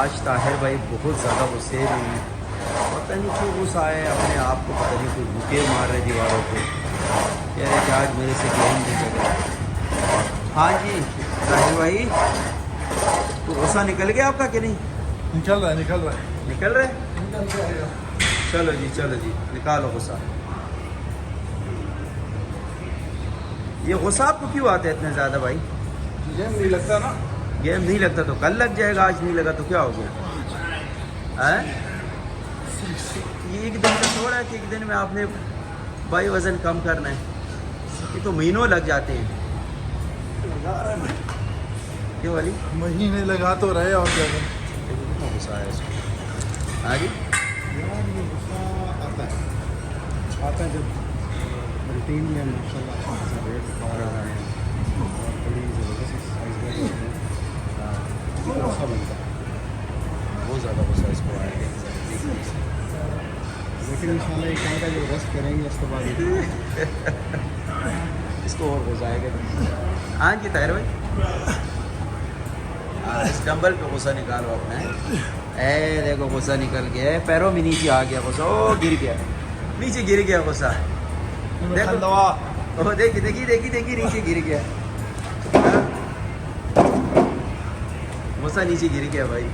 آج طاہر بھائی بہت زیادہ غصے میں ہیں. پتہ نہیں کیوں غصہ آئے اپنے آپ کو, پتہ نہیں کوئی بھوکے مار رہے دیواروں پہ. کہہ رہے کہ آج میرے سے گیم نہیں چل رہا. ہاں جی طاہر بھائی, تو غصہ نکل گیا آپ کا کہ نہیں؟ نکل رہا ہے نکل رہے؟ نکل رہا. چلو جی نکالو غصہ. یہ غصہ آپ کو کیوں آتا ہے اتنے زیادہ بھائی؟ گیم نہیں لگتا نا. گیم نہیں لگتا تو کل لگ جائے گا, آج نہیں لگا تو کیا ہو گیا؟ یہ ایک دن کا تھوڑا ہے کہ ایک دن میں آپ نے بھائی وزن کم کرنا ہے, یہ تو مہینوں لگ جاتے ہیں. کیوں والی مہینے لگا تو رہے اور کیا کریں. کتنا غصہ آیا اس کو. ہاں جی یار یہ غصہ آتا ہے جب روٹین میں ماشاء اللہ ویٹ بڑھ رہا ہے اور بڑی زبردست ایکسرسائز کر رہے ہیں, غصہ بنتا ہے. بہت زیادہ غصہ اس کو آیا ہے. لیکن ان شاء اللہ ایک ٹائم کا جو ریسٹ کریں گے اس کے بعد اس کو اور غصہ آئے گا. ہاں جی طاہر بھائی, اس ڈمبل پہ غصہ نکالو اپنا. اے دیکھو غصہ نکل گیا, پیروں میں نیچے آ گیا غصہ, او گر گیا نیچے, گر گیا غصہ. دیکھو دیکھی نیچے گر گیا غصہ, نیچے گر گیا بھائی.